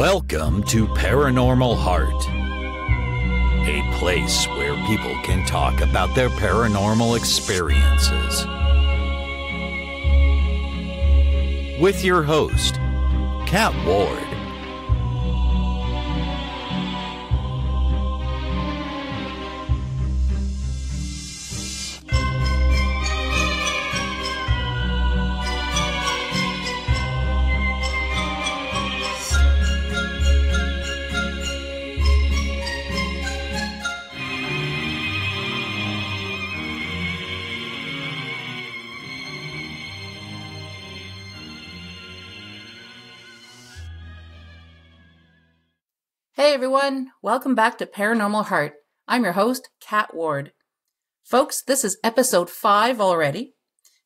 Welcome to Paranormal Heart, a place where people can talk about their paranormal experiences. With your host, Kat Ward. Hey everyone, welcome back to Paranormal Heart. I'm your host, Kat Ward. Folks, this is episode 5 already.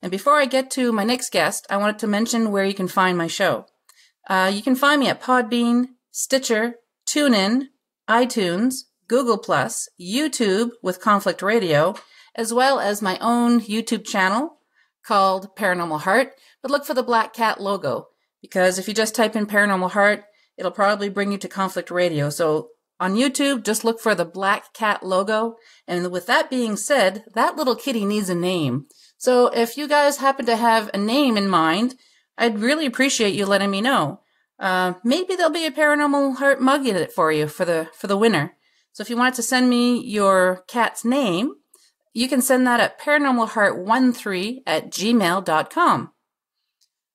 And before I get to my next guest, I wanted to mention where you can find my show. You can find me at Podbean, Stitcher, TuneIn, iTunes, Google+, YouTube with Conflict Radio, as well as my own YouTube channel called Paranormal Heart. But look for the black cat logo, because if you just type in Paranormal Heart, it'll probably bring you to Conflict Radio. So on YouTube, just look for the black cat logo. And with that being said, that little kitty needs a name. So if you guys happen to have a name in mind, I'd really appreciate you letting me know. Maybe there'll be a Paranormal Heart mug in it for you for the winner. So if you wanted to send me your cat's name, you can send that at paranormalheart13@gmail.com.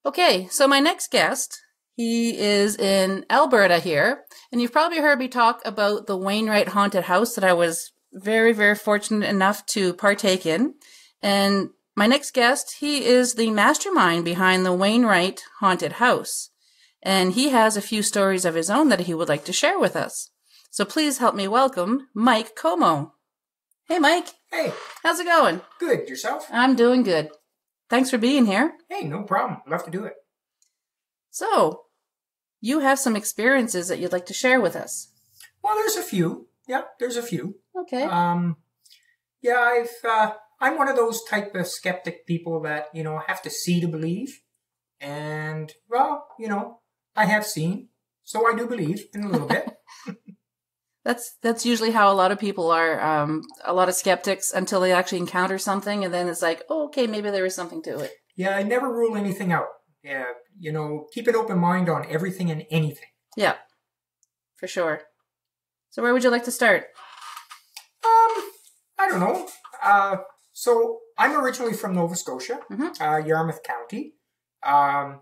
Okay, so my next guest, he is in Alberta here, and you've probably heard me talk about the Wainwright Haunted House that I was very, very fortunate enough to partake in. And my next guest, he is the mastermind behind the Wainwright Haunted House, and he has a few stories of his own that he would like to share with us. So please help me welcome Mike Comeau. Hey, Mike. Hey. How's it going? Good. Yourself? I'm doing good. Thanks for being here. Hey, no problem. Love to do it. So, you have some experiences that you'd like to share with us. Well, there's a few. Yeah, there's a few. Okay. I'm one of those type of skeptic people that, have to see to believe. And, well, I have seen, so I do believe in a little bit. That's usually how a lot of people are, a lot of skeptics until they actually encounter something, and then it's like, oh, okay, maybe there is something to it. Yeah, I never rule anything out. Yeah, keep an open mind on everything and anything. Yeah, for sure. So where would you like to start? I don't know. So I'm originally from Nova Scotia, Yarmouth County. I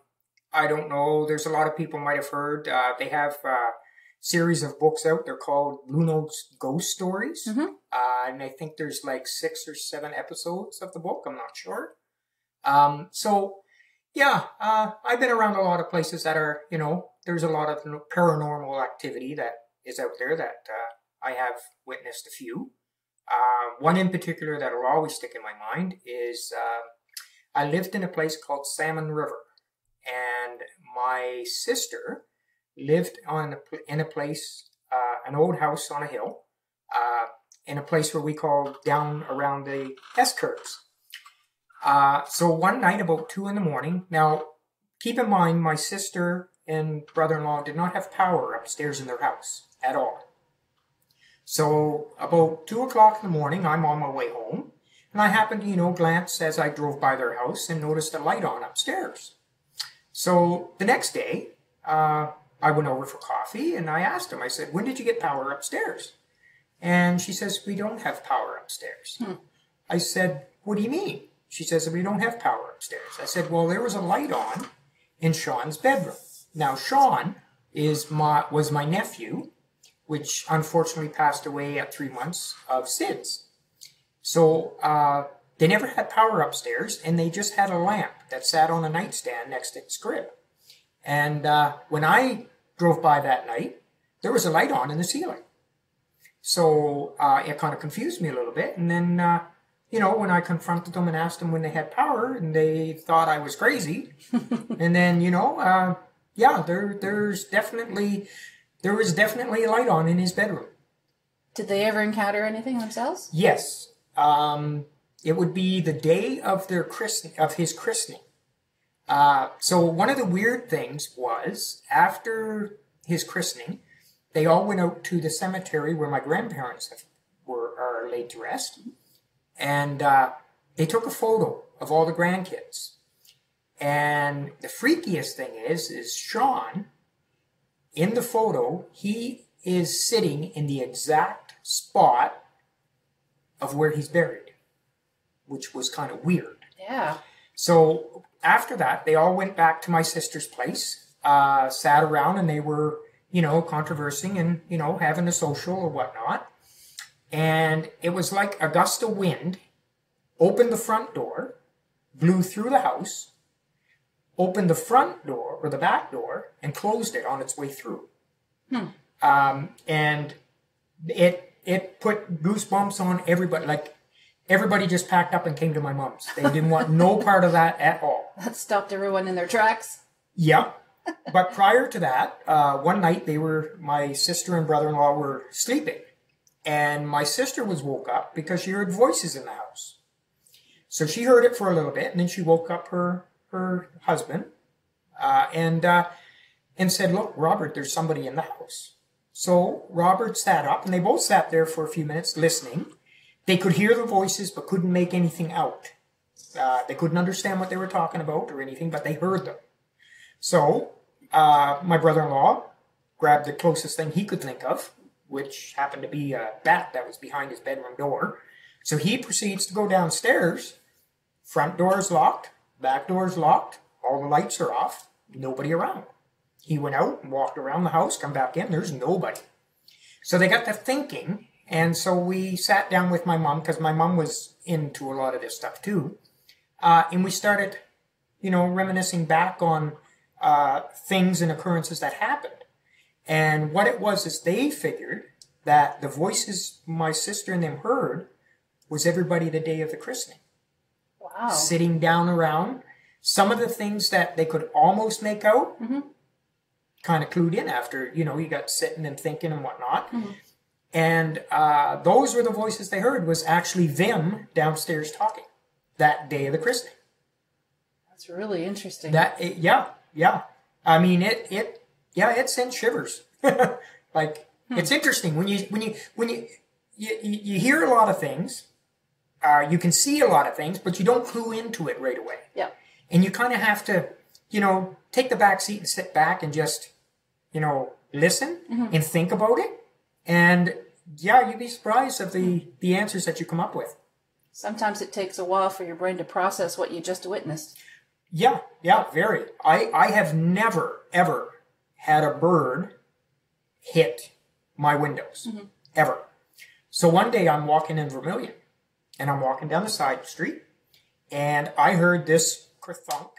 don't know. There's a lot of people might have heard. They have a series of books out. They're called Blue Note's Ghost Stories. And I think there's like 6 or 7 episodes of the book. I'm not sure. Yeah, I've been around a lot of places that are, there's a lot of paranormal activity that is out there that I have witnessed a few. One in particular that will always stick in my mind is I lived in a place called Salmon River, and my sister lived in a place, an old house on a hill, in a place where we call down around the S-curves. So one night about 2 a.m. Now, keep in mind, my sister and brother-in-law did not have power upstairs in their house at all. So about 2 o'clock in the morning, I'm on my way home, and I happened to, glance as I drove by their house and noticed a light on upstairs. So the next day, I went over for coffee, and I asked him, I said, when did you get power upstairs? And she says, we don't have power upstairs. I said, what do you mean? She says, we don't have power upstairs. I said, well, there was a light on in Sean's bedroom. Now, Sean was my nephew, which unfortunately passed away at 3 months of SIDS. So they never had power upstairs, and they just had a lamp that sat on a nightstand next to his crib. And when I drove by that night, there was a light on in the ceiling. So it kind of confused me a little bit. And then when I confronted them and asked them when they had power, and they thought I was crazy. And then, there was definitely a light on in his bedroom. Did they ever encounter anything themselves? Yes. It would be the day of his christening. So one of the weird things was, after his christening, they all went out to the cemetery where my grandparents are laid to rest. And they took a photo of all the grandkids. And the freakiest thing is Sean, in the photo, he is sitting in the exact spot of where he's buried, which was kind of weird. Yeah. So after that, they all went back to my sister's place, sat around, and they were, conversing and, having a social or whatnot. And it was like a gust of wind opened the front door, blew through the house, opened the front door or the back door, and closed it on its way through. And it put goosebumps on everybody. Like, everybody just packed up and came to my mom's. They didn't want no part of that at all. That stopped everyone in their tracks. Yeah. But prior to that, one night my sister and brother-in-law were sleeping. And my sister was woke up because she heard voices in the house. So she heard it for a little bit, and then she woke up her husband and said, "Look, Robert, there's somebody in the house." So Robert sat up, and they both sat there for a few minutes listening. They could hear the voices but couldn't make anything out. They couldn't understand what they were talking about or anything, but they heard them. So my brother-in-law grabbed the closest thing he could think of, which happened to be a bat that was behind his bedroom door. So he proceeds to go downstairs. Front door is locked, back door is locked, all the lights are off, nobody around. He went out and walked around the house, come back in, there's nobody. So they got to thinking, and so we sat down with my mom, because my mom was into a lot of this stuff too, and we started, reminiscing back on things and occurrences that happened. And what it was is they figured that the voices my sister and them heard was everybody the day of the christening. Wow. Sitting down around. Some of the things that they could almost make out, kind of clued in after, you got sitting and thinking and whatnot. And those were the voices they heard, was actually them downstairs talking that day of the christening. That's really interesting. Yeah. I mean, it sent shivers. It's interesting when you hear a lot of things, you can see a lot of things, but you don't clue into it right away. Yeah. And you kind of have to, take the back seat and sit back and just, listen and think about it. And you'd be surprised at the answers that you come up with. Sometimes it takes a while for your brain to process what you just witnessed. Yeah, very. I have never, ever had a bird hit my windows. Ever. So one day I'm walking in Vermilion, and I'm walking down the side street, and I heard this kerthunk,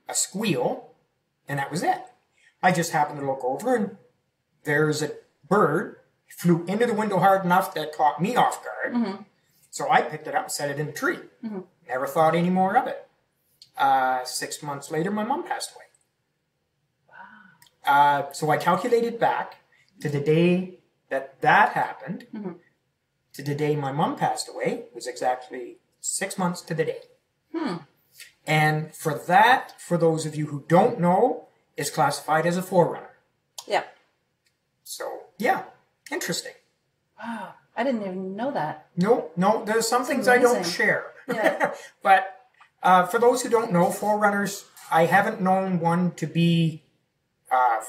a squeal, and that was it. I just happened to look over, and there's a bird flew into the window hard enough that caught me off guard. So I picked it up and set it in the tree. Never thought any more of it. 6 months later, my mom passed away. Wow. So I calculated back to the day that happened, to the day my mom passed away. It was exactly 6 months to the day. And for those of you who don't know, is classified as a forerunner. Yeah. So, yeah, interesting. Wow, I didn't even know that. No, there's some things I don't share. Yeah. But for those who don't know, forerunners, I haven't known one to be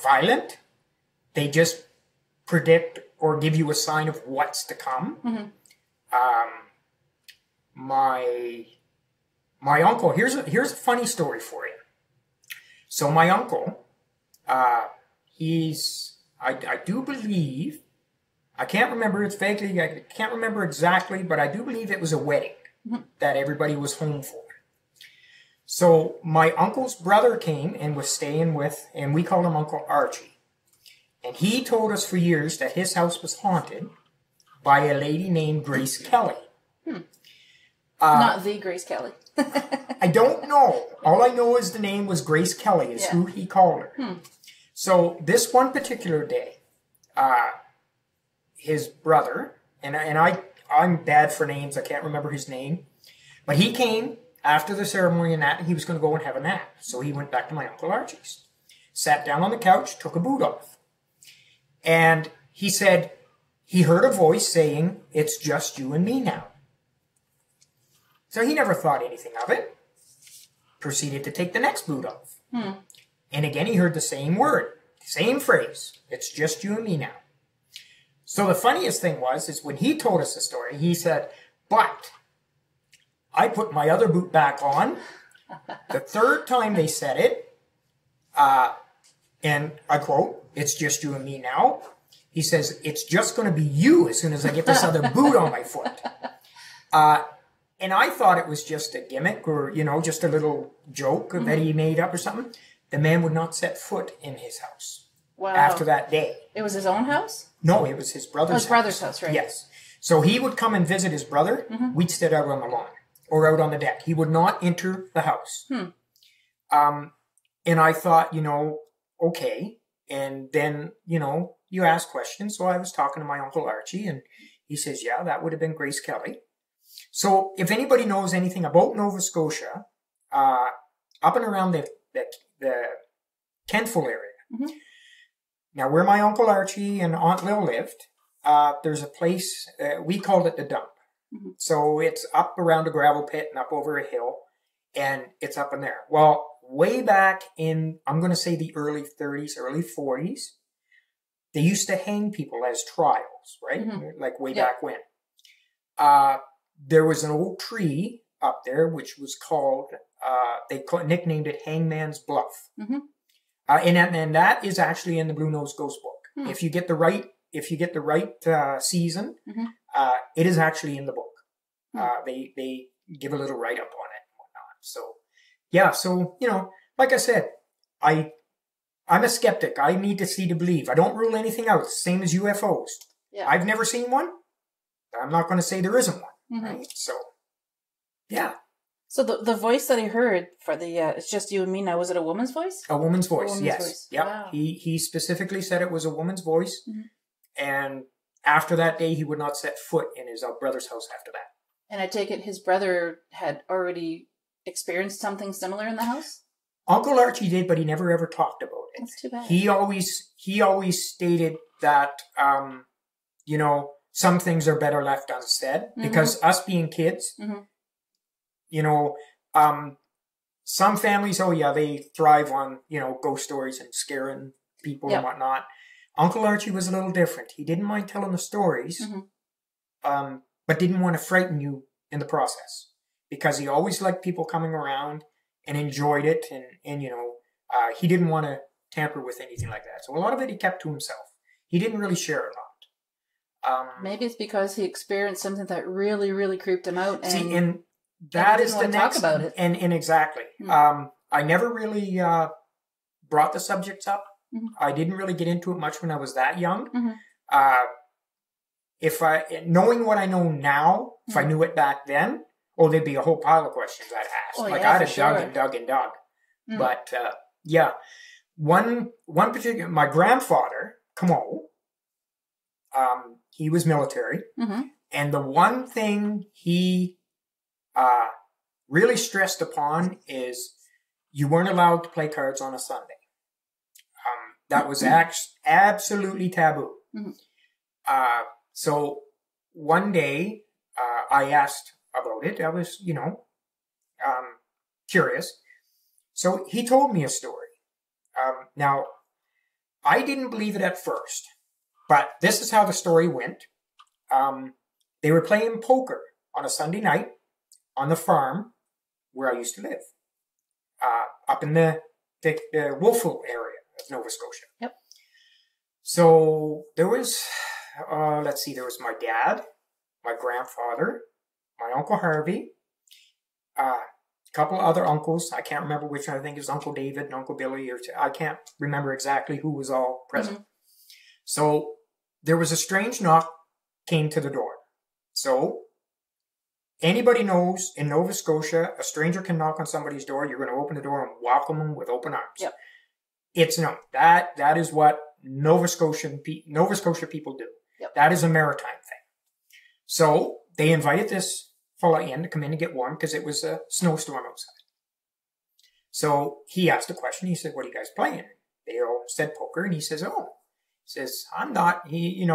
violent. They just predict or give you a sign of what's to come. My uncle, here's a funny story for you. So my uncle, I do believe, I can't remember, it's vaguely, I can't remember exactly, but I do believe it was a wedding that everybody was home for. So my uncle's brother came and was staying with, and we called him Uncle Archie. And he told us for years that his house was haunted by a lady named Grace Kelly. Not the Grace Kelly. I don't know. All I know is the name was Grace Kelly, is who he called her. So this one particular day, his brother, and I'm bad for names, I can't remember his name, but he came after the ceremony and that, and he was going to go and have a nap. So he went back to my Uncle Archie's, sat down on the couch, took a boot off. And he said he heard a voice saying, "It's just you and me now." So he never thought anything of it. Proceeded to take the next boot off. And again, he heard the same word, same phrase. "It's just you and me now." So the funniest thing is when he told us the story, he said, "But I put my other boot back on. The third time they said it, and I quote, 'It's just you and me now.' He says, 'It's just going to be you as soon as I get this other boot on my foot.'" And I thought it was just a gimmick or, just a little joke that he made up or something. The man would not set foot in his house after that day. It was his own house? No, it was his brother's house. His brother's house, right. Yes. So he would come and visit his brother. We'd sit out on the lawn or out on the deck. He would not enter the house. And I thought, okay. And then, you ask questions. So I was talking to my Uncle Archie, and he says, yeah, that would have been Grace Kelly. So if anybody knows anything about Nova Scotia, up and around the Kentville area, now where my Uncle Archie and Aunt Lil lived, there's a place, we called it the dump. So it's up around a gravel pit and up over a hill, and it's up in there. Well, way back in, I'm going to say the early 30s, early 40s, they used to hang people as trials, right? Like way back when. There was an old tree up there, which was called, nicknamed it Hangman's Bluff. And that is actually in the Blue Nose Ghost book. If you get the right, season, it is actually in the book. They give a little write up on it and whatnot. So, yeah. So, like I said, I'm a skeptic. I need to see to believe. I don't rule anything out. Same as UFOs. Yeah. I've never seen one. I'm not going to say there isn't one. Right? So, yeah. So the voice that he heard for the "It's just you and me now," was it a woman's voice? A woman's voice, yes. Voice. Yep. Wow. He specifically said it was a woman's voice. And after that day, he would not set foot in his brother's house after that. And I take it his brother had already experienced something similar in the house? Uncle Archie did, but he never ever talked about it. That's too bad. He always stated that, some things are better left unsaid, because us being kids, some families, they thrive on, ghost stories and scaring people and whatnot. Uncle Archie was a little different. He didn't mind telling the stories, but didn't want to frighten you in the process, because he always liked people coming around and enjoyed it. And he didn't want to tamper with anything like that. So a lot of it he kept to himself. He didn't really share a lot. Maybe it's because he experienced something that really, really creeped him out. And that is the next. Talk about it. And exactly. I never really brought the subjects up. I didn't really get into it much when I was that young. Knowing what I know now, if I knew it back then, there'd be a whole pile of questions I'd ask. I'd have dug and dug. But yeah, one particular, my grandfather, Comeau, he was military, and the one thing he really stressed upon is you weren't allowed to play cards on a Sunday. That was absolutely taboo. So one day I asked about it. I was, curious. So he told me a story. Now, I didn't believe it at first, but this is how the story went. They were playing poker on a Sunday night on the farm where I used to live, up in the Wolfville area of Nova Scotia. Yep. So there was, there was my dad, my grandfather, my Uncle Harvey, a couple of other uncles. I can't remember which one. I think it was Uncle David and Uncle Billy, or I can't remember exactly who was all present. So there was a strange knock came to the door. So anybody knows in Nova Scotia, a stranger can knock on somebody's door. You're going to open the door and welcome them with open arms. Yep. It's known. That is what Nova Scotia people do. Yep. That is a maritime thing. So they invited this fella in to come in and get warm because it was a snowstorm outside. So he asked a question. He said, "What are you guys playing?" They all said poker, and he says, "Oh." Says, I'm not. He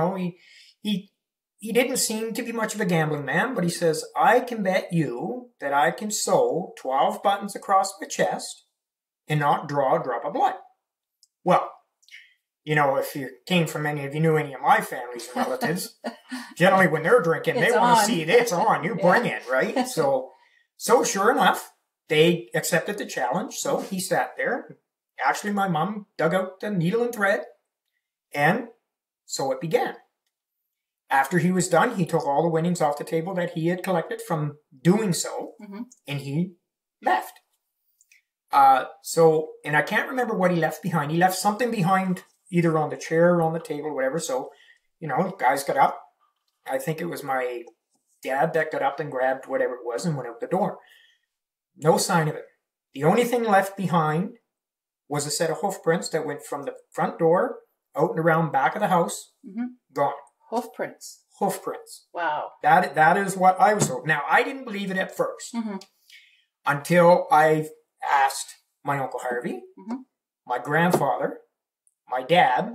didn't seem to be much of a gambling man, but he says, I can bet you that I can sew 12 buttons across my chest and not draw a drop of blood. Well, if you came from knew any of my families and relatives, generally when they're drinking, they want to see it's on. You bring it, right? So sure enough, they accepted the challenge. So he sat there. Actually, my mom dug out the needle and thread, and so it began. After he was done, he took all the winnings off the table that he had collected from doing so, and he left. And I can't remember what he left behind. He left something behind, either on the chair or on the table, whatever. So, guys got up. I think it was my dad that got up and grabbed whatever it was and went out the door. No sign of it. The only thing left behind was a set of hoof prints that went from the front door out and around back of the house. Gone. Hoof prints. Hoof prints. Wow. That is what I was told. Now, I didn't believe it at first until I asked my Uncle Harvey, my grandfather, my dad,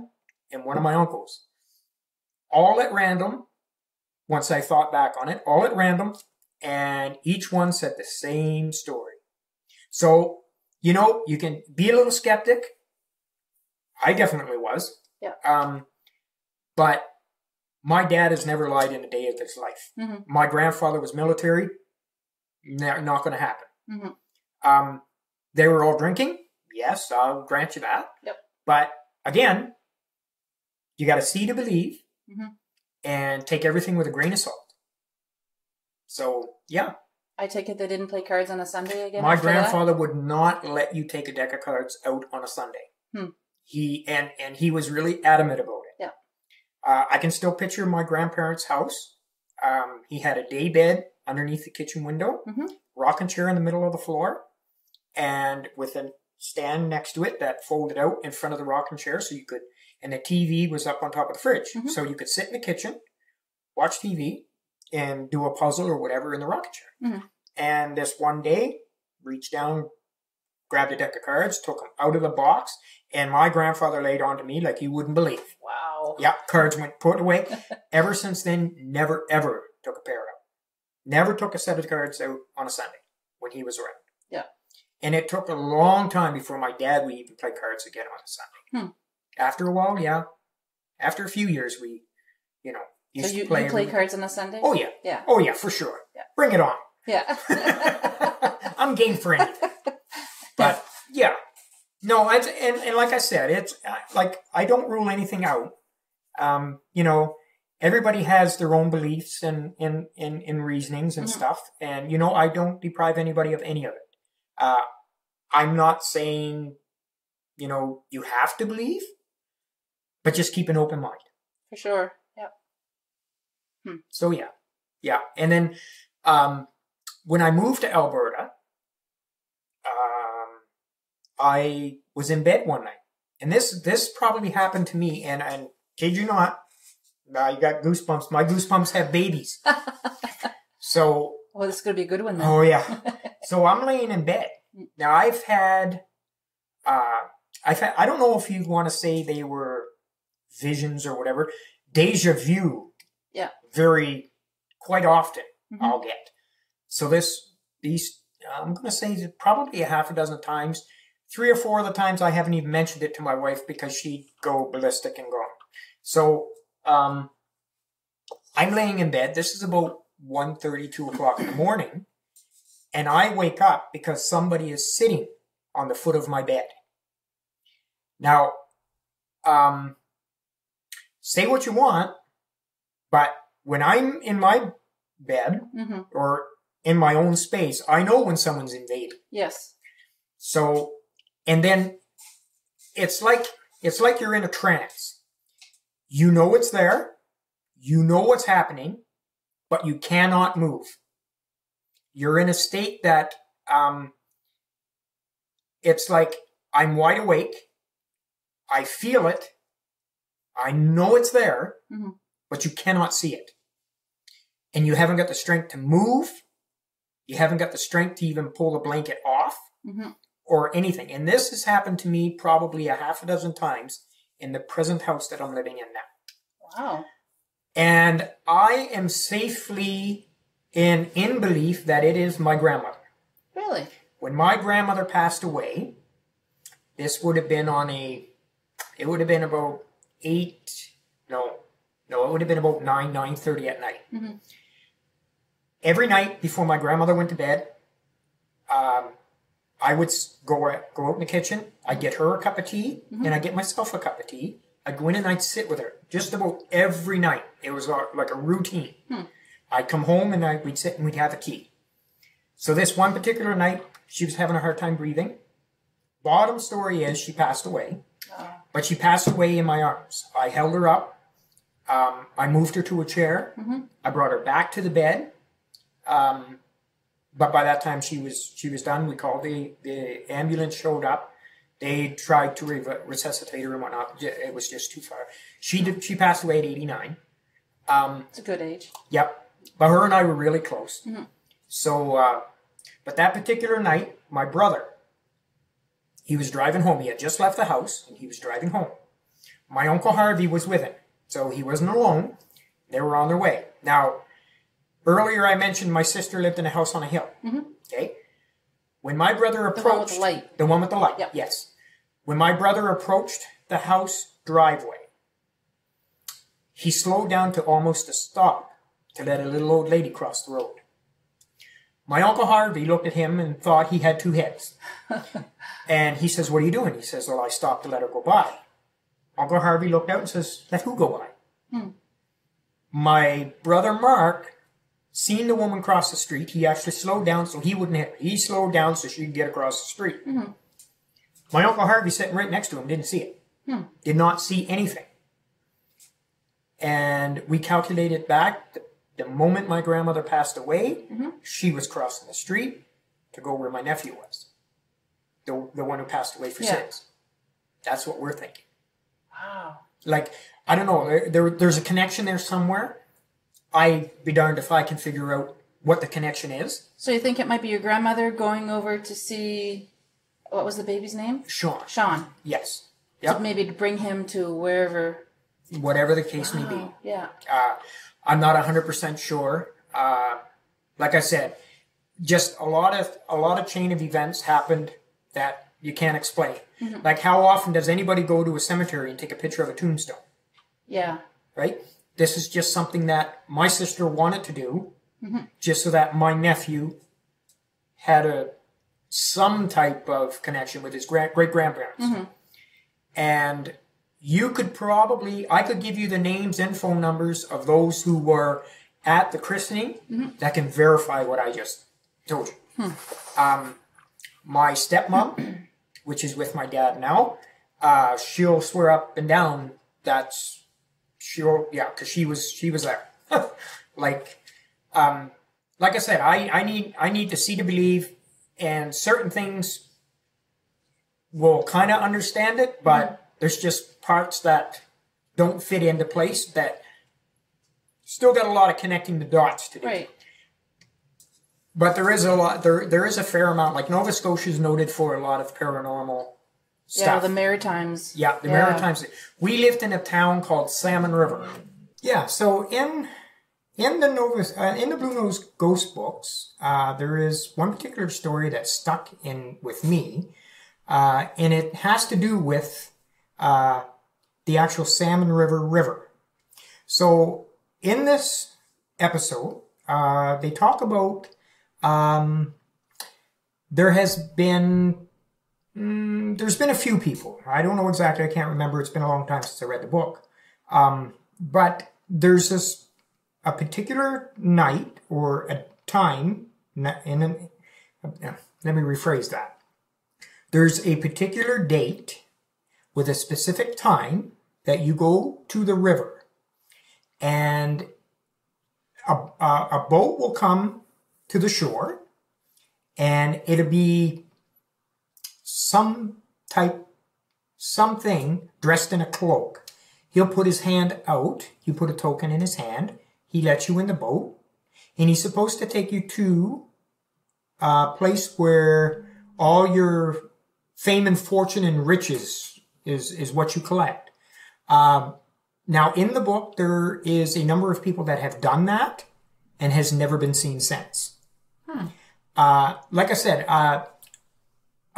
and one of my uncles. All at random, once I thought back on it, all at random, and each one said the same story. So, you can be a little skeptic. I definitely was. Yeah. But my dad has never lied in a day of his life. My grandfather was military. Not going to happen. They were all drinking. Yes, I'll grant you that. Yep. But again, you got to see to believe and take everything with a grain of salt. So, yeah. I take it they didn't play cards on a Sunday again? My grandfather would not let you take a deck of cards out on a Sunday. He was really adamant about it. Yeah. I can still picture my grandparents' house. He had a day bed underneath the kitchen window, rocking chair in the middle of the floor, and with a stand next to it that folded out in front of the rocking chair and the TV was up on top of the fridge. So you could sit in the kitchen, watch TV, and do a puzzle or whatever in the rocking chair. And this one day, reached down, grabbed a deck of cards, took them out of the box, and my grandfather laid on to me like you wouldn't believe. Wow. Yeah, cards went put away. Ever since then, never, ever took a pair out. Never took a set of cards out on a Sunday when he was around. Yeah. And it took a long time before my dad would even play cards again on a Sunday. After a while, yeah. After a few years, we, used to play. You play cards on a Sunday? Oh, yeah. Yeah. Oh, yeah, for sure. Yeah. Bring it on. Yeah. I'm game for anything. But, yeah. No, and like I said, it's like I don't rule anything out. Everybody has their own beliefs and reasonings and stuff. And, I don't deprive anybody of any of it. I'm not saying, you have to believe, but just keep an open mind. For sure. Yeah. So, yeah. Yeah. And then when I moved to Alberta, I was in bed one night. And this probably happened to me, and kid you not, you got goosebumps. My goosebumps have babies. So. Well, this is going to be a good one then. Oh, yeah. So I'm laying in bed. Now, I've had, I don't know if you want to say they were visions or whatever, deja vu. Yeah. Quite often I'll get. So these, I'm going to say probably a half a dozen times. 3 or 4 of the times I haven't even mentioned it to my wife because she'd go ballistic and gone. So, I'm laying in bed. This is about 1:30, 2 o'clock in the morning. And I wake up because somebody is sitting on the foot of my bed. Now, say what you want, but when I'm in my bed or in my own space, I know when someone's invading. Yes. So, and then it's like you're in a trance. You know it's there. You know what's happening, but you cannot move. You're in a state that it's like I'm wide awake. I feel it. I know it's there, but you cannot see it. And you haven't got the strength to move. You haven't got the strength to even pull the blanket off or anything. And this has happened to me probably a half a dozen times in the present house that I'm living in now. Wow. And I am safely in belief that it is my grandmother. Really? When my grandmother passed away, this would have been it would have been about 9:30 at night. Mm-hmm. Every night before my grandmother went to bed, I would go out in the kitchen. I'd get her a cup of tea, and I'd get myself a cup of tea. I'd go in and I'd sit with her just about every night. It was like a routine. I'd come home and we'd sit and we'd have a tea. So this one particular night, she was having a hard time breathing. Bottom story is she passed away, but she passed away in my arms. I held her up. I moved her to a chair. I brought her back to the bed. But by that time she was done. We called the ambulance showed up. They tried to resuscitate her and whatnot. It was just too far. She passed away at 89. It's a good age. Yep. But her and I were really close. So, but that particular night, my brother, he was driving home. He had just left the house and he was driving home. My Uncle Harvey was with him. So he wasn't alone. They were on their way. Now, earlier I mentioned my sister lived in a house on a hill. Okay. When my brother approached... The one with the light. The one with the light, yep. Yes. When my brother approached the house driveway, he slowed down to almost a stop to let a little old lady cross the road. My Uncle Harvey looked at him and thought he had two heads. And he says, "What are you doing?" He says, "Well, I stopped to let her go by." Uncle Harvey looked out and says, "Let who go by?" My brother Mark seen the woman cross the street. He actually slowed down so he wouldn't hit her. He slowed down so she could get across the street. My Uncle Harvey sitting right next to him didn't see it. Did not see anything. And we calculated back the moment my grandmother passed away, she was crossing the street to go where my nephew was. The one who passed away for sins. That's what we're thinking. Wow. Like, I don't know, there's a connection there somewhere. I'd be darned if I can figure out what the connection is. So you think it might be your grandmother going over to see, what was the baby's name? Sean. Sean. Yes. Yep. So maybe to bring him to wherever. Whatever the case may be. Yeah. I'm not 100% sure. Like I said, just a lot of chain of events happened that you can't explain. Like, how often does anybody go to a cemetery and take a picture of a tombstone? Yeah. Right? This is just something that my sister wanted to do, just so that my nephew had some type of connection with his great-grandparents. And you could I could give you the names and phone numbers of those who were at the christening that can verify what I just told you. My stepmom, which is with my dad now, she'll swear up and down because she was there. like I said, I need to see to believe, and certain things will kind of understand it, but there's just parts that don't fit into place that still got a lot of connecting the dots to do. Right. But there is a lot. There is a fair amount. Like, Nova Scotia is noted for a lot of paranormal stuff. Yeah, the Maritimes. Yeah, the Maritimes. We lived in a town called Salmon River. Yeah. So in the Blue Nose Ghost books, there is one particular story that stuck in with me, and it has to do with the actual Salmon River. So in this episode, they talk about. There's been a few people. I don't know exactly. I can't remember. It's been a long time since I read the book. But there's a particular night or a time. Let me rephrase that. There's a particular date with a specific time that you go to the river, and a boat will come to the shore, and it'll be something dressed in a cloak. He'll put his hand out. You put a token in his hand. He lets you in the boat, and he's supposed to take you to a place where all your fame and fortune and riches is what you collect. Now, in the book, there is a number of people that have done that and has never been seen since. Like I said, a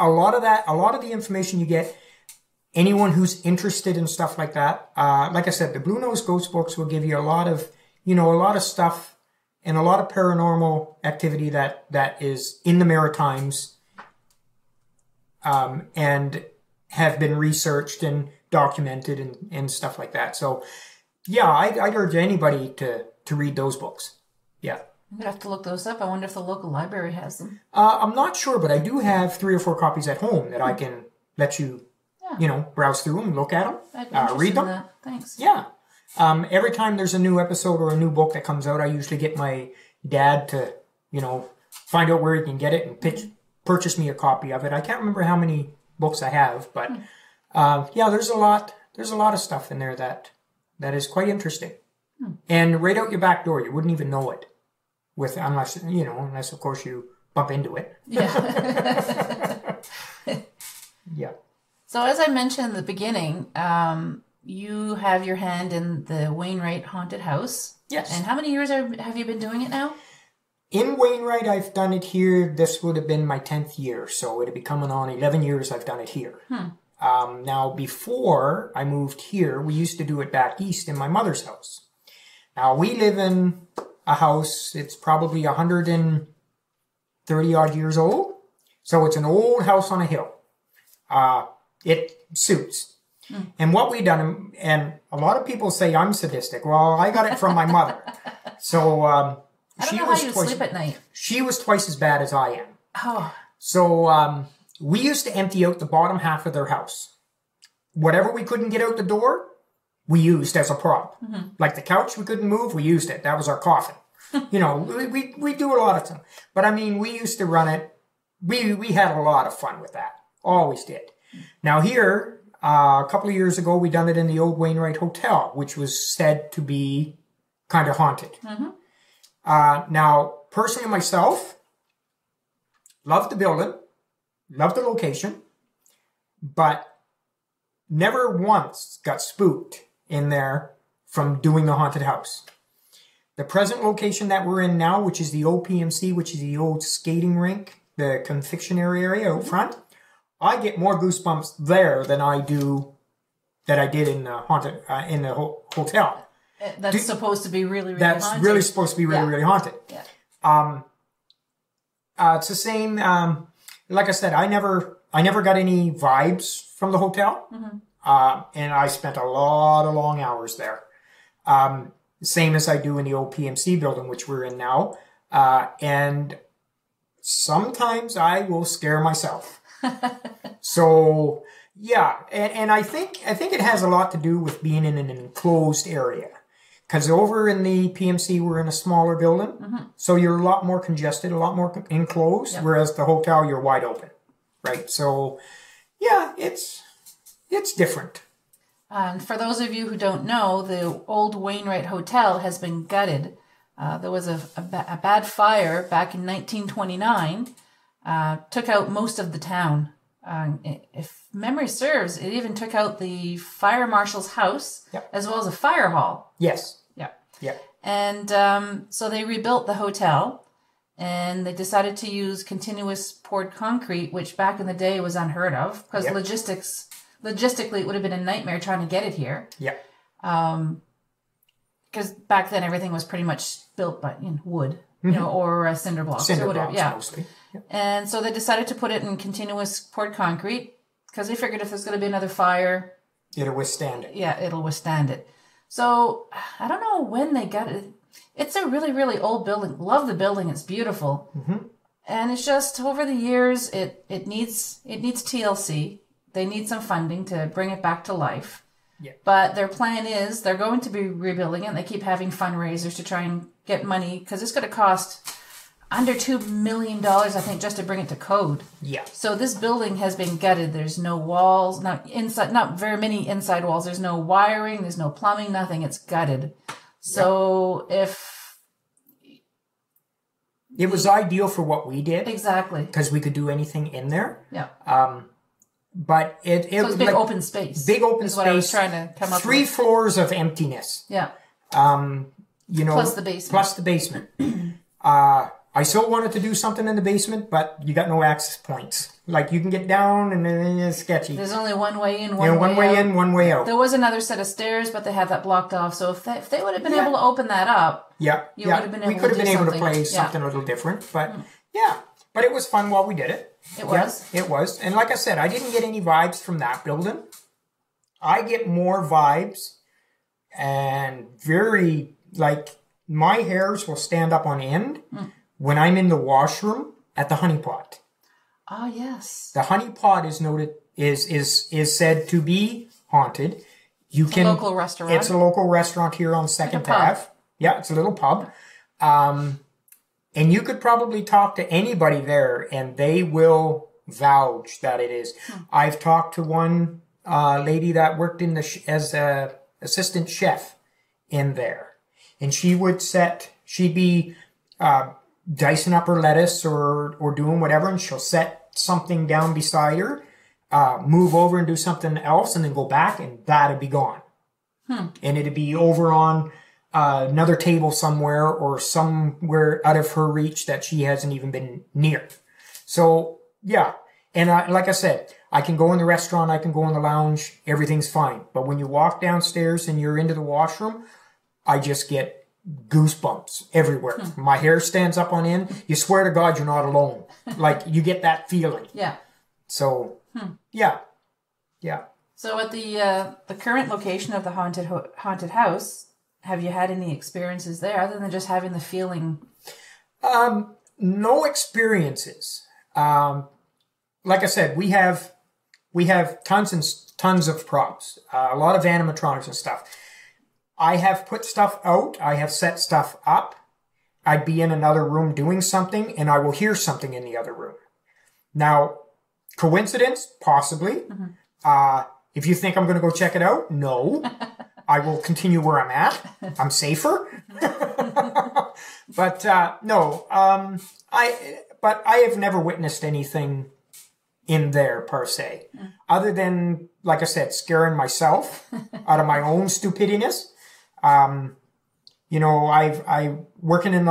lot of the information you get, anyone who's interested in stuff like that, like I said, the Blue Nose Ghost books will give you a lot of stuff and a lot of paranormal activity that is in the Maritimes, and have been researched and documented and stuff like that. So, yeah, I'd urge anybody to read those books. Yeah. I'm going to have to look those up. I wonder if the local library has them. I'm not sure, but I do have 3 or 4 copies at home that I can let you, browse through them, look at them, read them. That. Thanks. Yeah. Every time there's a new episode or a new book that comes out, I usually get my dad to, find out where he can get it and purchase me a copy of it. I can't remember how many books I have, but there's a lot of stuff in there that is quite interesting. And right out your back door, you wouldn't even know it, unless of course you bump into it. Yeah. Yeah. So as I mentioned in the beginning, you have your hand in the Wainwright Haunted House. Yes. And how many years have you been doing it now? In Wainwright, I've done it here. This would have been my 10th year, so it'd be coming on 11 years I've done it here. Now, before I moved here, we used to do it back east in my mother's house. Now, we live in a house, it's probably 130 odd years old. So it's an old house on a hill. It suits. And what we done, and a lot of people say I'm sadistic. Well, I got it from my mother. So, I don't know how you sleep at night. She was twice as bad as I am. Oh. So, we used to empty out the bottom half of their house. Whatever we couldn't get out the door, we used as a prop. Like the couch we couldn't move, we used it. That was our coffin. We do a lot of them. But I mean, we used to run it. We had a lot of fun with that. Always did. Now here, a couple of years ago, we done it in the old Wainwright Hotel, which was said to be kind of haunted. Now, personally myself, loved the building, loved the location, but never once got spooked in there from doing the haunted house. The present location that we're in now, which is the old PMC, which is the old skating rink, the confectionery area out front, I get more goosebumps there than I did in the haunted in the hotel. That's supposed to be really, really that's haunted. Really supposed to be really, really haunted. Yeah. It's the same. Like I said, I never got any vibes from the hotel, and I spent a lot of long hours there. Same as I do in the old PMC building, which we're in now, and sometimes I will scare myself. So yeah, and I think it has a lot to do with being in an enclosed area. Because over in the PMC, we're in a smaller building, so you're a lot more congested, a lot more enclosed, whereas the hotel, you're wide open, right? So, yeah, it's different. And for those of you who don't know, the old Wainwright Hotel has been gutted. There was a bad fire back in 1929, took out most of the town. If memory serves, it even took out the fire marshal's house, as well as a fire hall. Yes. Yeah. Yeah. And so they rebuilt the hotel, and they decided to use continuous poured concrete, which back in the day was unheard of, because logistically it would have been a nightmare trying to get it here. Yeah. Because back then everything was pretty much built by wood, or cinder blocks or whatever. Mostly. Yeah. And so they decided to put it in continuous poured concrete because they figured if there's going to be another fire, it'll withstand it. Yeah, it'll withstand it. So I don't know when they got it. It's a really, really old building. Love the building. It's beautiful. And it's just over the years, it needs TLC. They need some funding to bring it back to life. Yeah. But their plan is they're going to be rebuilding it. And they keep having fundraisers to try and get money because it's going to cost under $2 million, I think, just to bring it to code. Yeah. So this building has been gutted. There's no walls, not very many inside walls. There's no wiring. There's no plumbing, nothing. It's gutted. So if... It was ideal for what we did. Exactly. Because we could do anything in there. Yeah. but it so it's was big like open space. Big open is space. What I was trying to come up 3 with. floors of emptiness. Yeah. You know, Plus the basement. Plus the basement. I still wanted to do something in the basement, but you got no access points. Like, you can get down and then it's sketchy. There's only one way in, one way in, one way out. There was another set of stairs, but they had that blocked off. So if they would have been able to open that up, you would have been able we could have been able to play something a little different. But but it was fun while we did it. It was. It was. And like I said, I didn't get any vibes from that building. I get more vibes and very, like, my hairs will stand up on end when I'm in the washroom at the Honey Pot. Oh, yes. The Honey Pot is noted is said to be haunted. It's a local restaurant. It's a local restaurant here on 2nd Ave. Yeah, it's a little pub. And you could probably talk to anybody there, and they will vouch that it is. I've talked to one lady that worked in as a assistant chef in there, and she'd be dicing up her lettuce or doing whatever, and she'll set something down beside her, move over and do something else, and then go back, and that'd be gone. And it'd be over on another table somewhere or somewhere out of her reach that she hasn't even been near. So, yeah. And like I said, I can go in the restaurant, I can go in the lounge, everything's fine. But when you walk downstairs and you're into the washroom, I just get goosebumps everywhere. My hair stands up on end. You swear to God you're not alone. Like, you get that feeling. Yeah. So, yeah. So at the current location of the haunted house, have you had any experiences there other than just having the feeling? No experiences. Like I said, we have tons and tons of props, a lot of animatronics and stuff. I have put stuff out. I have set stuff up. I'd be in another room doing something, and I will hear something in the other room. Now, coincidence? Possibly. If you think I'm going to go check it out, no. I will continue where I'm at. I'm safer. But no, but I have never witnessed anything in there per se, other than, like I said, scaring myself out of my own stupidness. You know, I working in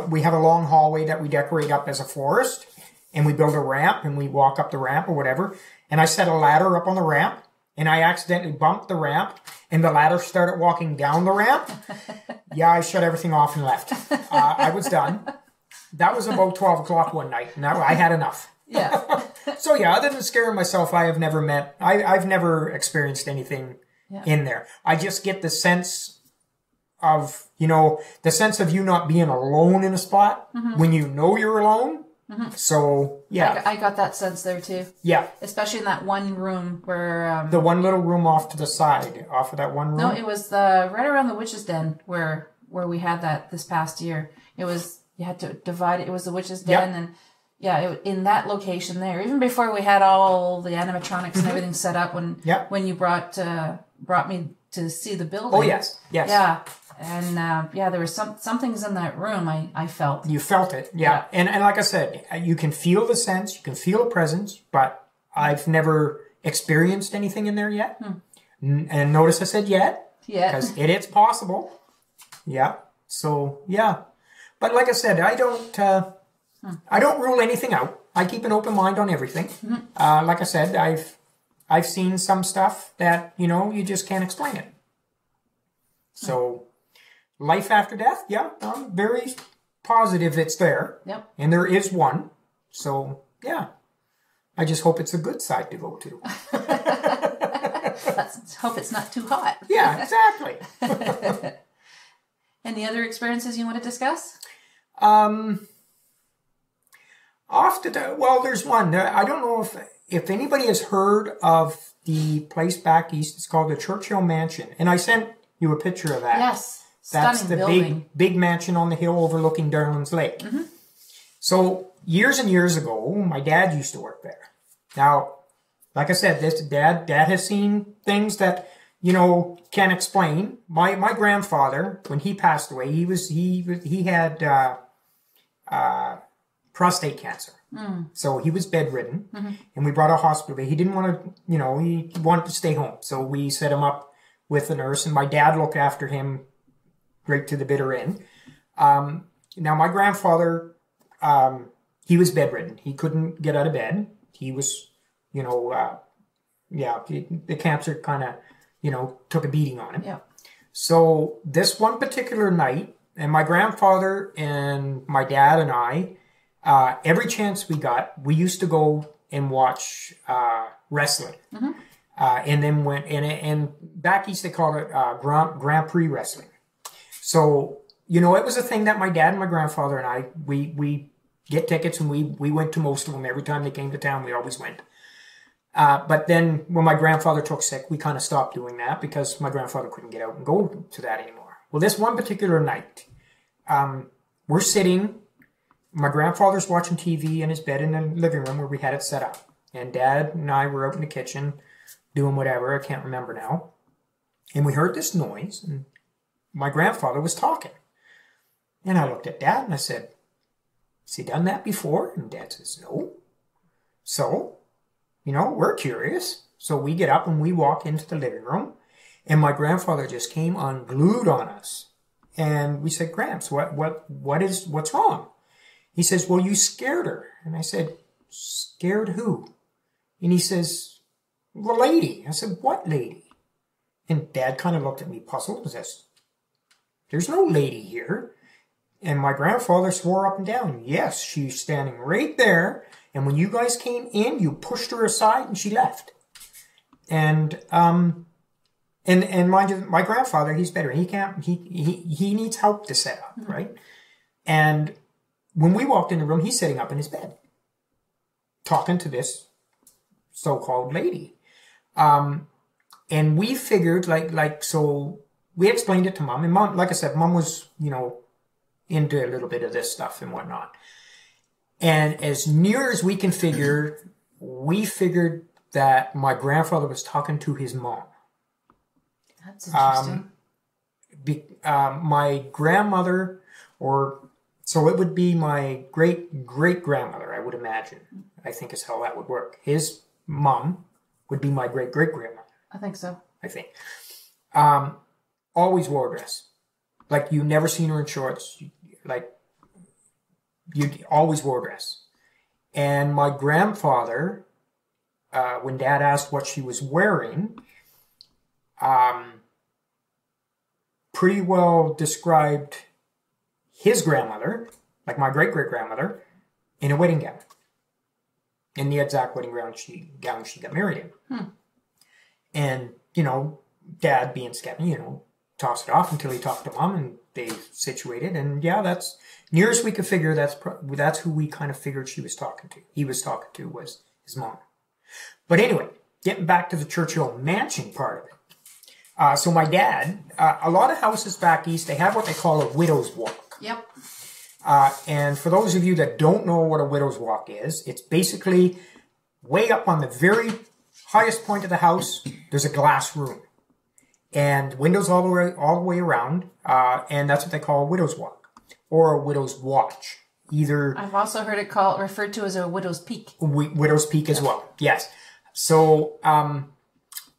we have a long hallway that we decorate up as a forest, and we build a ramp and we walk up the ramp or whatever. And I set a ladder up on the ramp, and I accidentally bumped the ramp, and the ladder started walking down the ramp. Yeah, I shut everything off and left. I was done. That was about 12 o'clock one night, and I had enough. Yeah. So yeah, other than scaring myself, I've never experienced anything in there. I just get the sense of, you know, the sense of you not being alone in a spot when you know you're alone. So, yeah. I got that sense there, too. Yeah. Especially in that one room where... the one little room off to the side, off of that one room? No, it was right around the Witch's Den where we had that this past year. It was, you had to divide it. It was the Witch's Den, and yeah, in that location there. Even before we had all the animatronics and everything set up when you brought me to see the building. Oh, yes. Yeah. And, there was some things in that room I felt. You felt it, yeah. And like I said, you can feel the sense, you can feel a presence, but I've never experienced anything in there yet. And notice I said yet. Yeah. Because it is possible. Yeah. So, yeah. But like I said, I don't rule anything out. I keep an open mind on everything. Like I said, I've seen some stuff that, you know, you just can't explain it. So... life after death, yeah, I'm very positive it's there. Yep. And there is one. So, yeah. I just hope it's a good side to go to. Let's hope it's not too hot. Yeah, exactly. Any other experiences you want to discuss? There's one. I don't know if anybody has heard of the place back east. It's called the Churchill Mansion. And I sent you a picture of that. Yes. That's the big mansion on the hill overlooking Darlin's Lake. So years and years ago, my dad used to work there. Had like I said, this dad has seen things that, you know, can't explain. My grandfather, when he passed away, he had prostate cancer. So he was bedridden, and we brought a hospital. He didn't want to, he wanted to stay home. So we set him up with a nurse, and my dad looked after him right to the bitter end. Now, my grandfather, he was bedridden. He couldn't get out of bed. He was, the cancer kind of, took a beating on him. Yeah. So this one particular night, and my grandfather and my dad and I, every chance we got, we used to go and watch wrestling. And then and back east they called it Grand Prix wrestling. So, it was a thing that my dad and my grandfather and I, we get tickets, and we went to most of them. Every time they came to town, we always went. But then when my grandfather took sick, we kind of stopped doing that because my grandfather couldn't get out and go to that anymore. Well, this one particular night, we're sitting, my grandfather's watching TV in his bed in the living room where we had it set up. And Dad and I were out in the kitchen doing whatever, I can't remember now. And we heard this noise, and my grandfather was talking. And I looked at Dad and I said, has he done that before? And Dad says, no. So, we're curious. So we get up and we walk into the living room, and my grandfather just came unglued on us. And we said, Gramps, what's wrong? He says, well, you scared her. And I said, scared who? And he says, the lady. I said, what lady? And Dad kind of looked at me puzzled and says, there's no lady here. And my grandfather swore up and down, yes, she's standing right there. And when you guys came in, you pushed her aside and she left. And mind you, my grandfather, he's better. He needs help to set up, right? And when we walked in the room, he's sitting up in his bed, talking to this so-called lady. And we figured, so we explained it to Mom. And Mom, like I said, Mom was, into a little bit of this stuff and whatnot. And as near as we can figure, we figured that my grandfather was talking to his mom. That's interesting. My grandmother, so it would be my great-great-grandmother, I would imagine. I think is how that would work. His mom would be my great-great-grandmother. I think so. I think. Always wore a dress. Like, you never seen her in shorts. You always wore a dress. And my grandfather, when Dad asked what she was wearing, pretty well described his grandmother, like my great-great-grandmother, in a wedding gown. In the exact wedding gown she got married in. And, Dad being skeptic, toss it off until he talked to Mom and they situated. And yeah, that's near as we could figure. That's who we kind of figured she was talking to. He was talking to was his mom. But anyway, getting back to the Churchill Mansion part of it. So my dad, a lot of houses back east, they have what they call a widow's walk. Yep. And for those of you that don't know what a widow's walk is, it's basically way up on the very highest point of the house. There's a glass room. And windows all the way around, and that's what they call a widow's walk or a widow's watch. Either I've also heard it referred to as a widow's peak. Widow's peak as well. Yes. So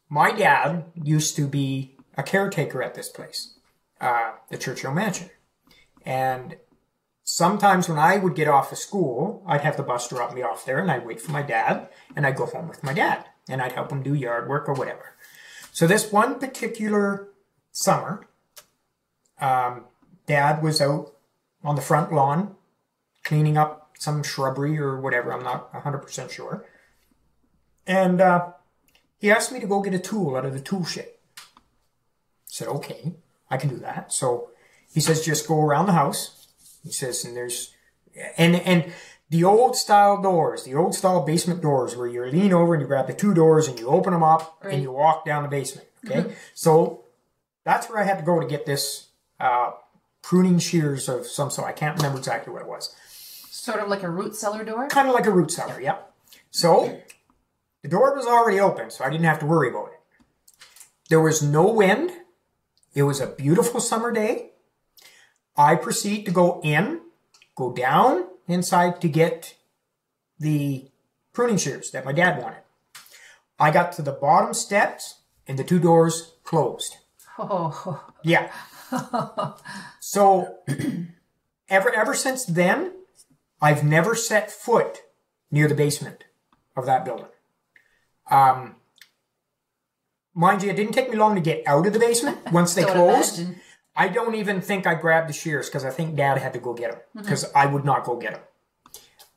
my dad used to be a caretaker at this place, the Churchill Mansion, and sometimes when I would get off of school, I'd have the bus drop me off there, and I'd wait for my dad, and I'd go home with my dad, and I'd help him do yard work or whatever. So this one particular summer, Dad was out on the front lawn cleaning up some shrubbery or whatever. I'm not 100% sure. And he asked me to go get a tool out of the tool shed. I said, okay, I can do that. So he says, just go around the house. He says, and there's... And the old style doors, the old style basement doors where you lean over and you grab the two doors and you open them up and you walk down the basement. Okay. So that's where I had to go to get this pruning shears of some sort. I can't remember exactly what it was. Sort of like a root cellar door? Kind of like a root cellar, yep. So the door was already open, so I didn't have to worry about it. There was no wind. It was a beautiful summer day. I proceed to go in, go down, inside to get the pruning shears that my dad wanted. I got to the bottom steps and the 2 doors closed. Oh. Yeah. So ever since then, I've never set foot near the basement of that building. Mind you, it didn't take me long to get out of the basement once they closed. Imagine. I don't even think I grabbed the shears because I think Dad had to go get them because I would not go get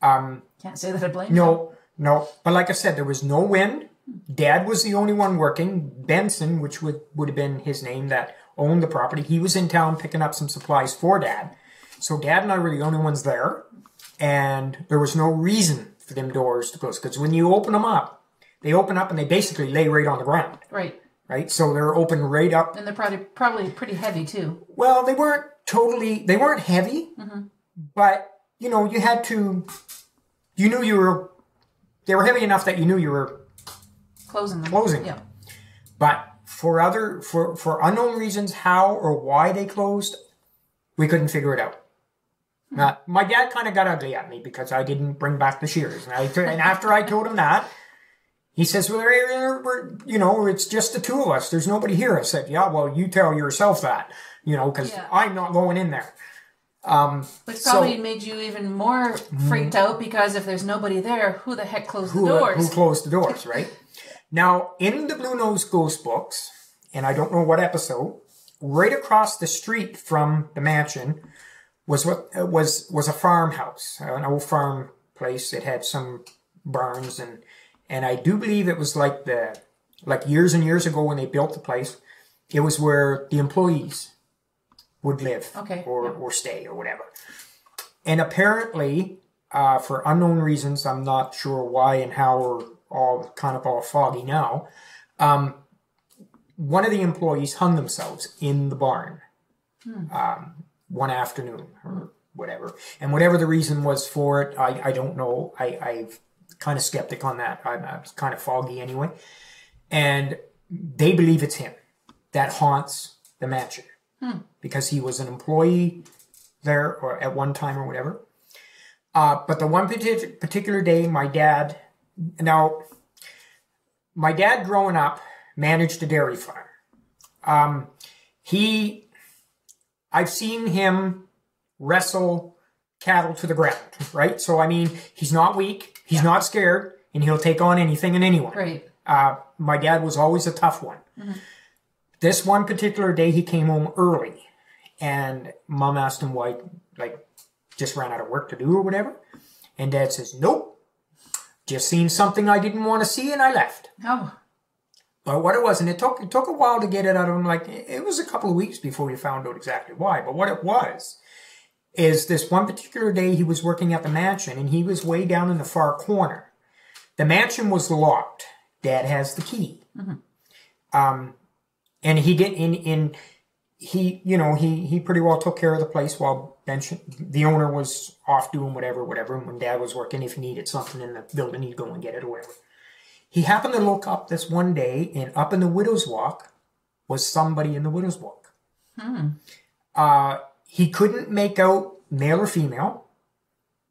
them. Can't say that I blame you. No. But like I said, there was no wind. Dad was the only one working. Benson, which would have been his name, that owned the property, he was in town picking up some supplies for Dad. So Dad and I were the only ones there. And there was no reason for them doors to close. Because when you open them up, they open up and they basically lay right on the ground. Right. Right? So they're open right up. And they're probably pretty heavy too. Well, they weren't heavy. But, you know, you had to, they were heavy enough that you knew you were closing them. Yeah. But for unknown reasons, how or why they closed, we couldn't figure it out. My dad kind of got ugly at me because I didn't bring back the shears. And after I told him that, he says, well, it's just the 2 of us. There's nobody here. I said, yeah, well, you tell yourself that, because I'm not going in there. Which probably made you even more freaked out because if there's nobody there, who the heck closed the doors? Who closed the doors, right? Now, in the Blue Nose Ghost books, and I don't know what episode, right across the street from the mansion was a farmhouse, an old farm place. It had some barns, and I do believe it was like years and years ago when they built the place. It was where the employees would live or stay or whatever. And apparently, for unknown reasons, I'm not sure why and how, or all foggy now, one of the employees hung themselves in the barn one afternoon or whatever. And whatever the reason was for it, I don't know. I'm kind of skeptic on that. I'm kind of foggy anyway. And they believe it's him that haunts the mansion because he was an employee there or at one time or whatever. But the one particular day, my dad growing up managed a dairy farm. I've seen him wrestle cattle to the ground, right? So, I mean, he's not weak, he's not scared, and he'll take on anything and anyone. Right. My dad was always a tough one. This one particular day, he came home early, and Mom asked him why, just ran out of work to do or whatever. And Dad says, nope, just seen something I didn't want to see, and I left. Oh. But what it was, and it took a while to get it out of him. It was a couple of weeks before we found out exactly why. But what it was is this one particular day he was working at the mansion, and he was way down in the far corner. The mansion was locked. Dad has the key. And he did he pretty well took care of the place while the owner was off doing whatever. And when Dad was working, if he needed something in the building, he'd go and get it or whatever. He happened to look up this one day, and up in the Widow's Walk was somebody in the Widow's Walk. He couldn't make out male or female,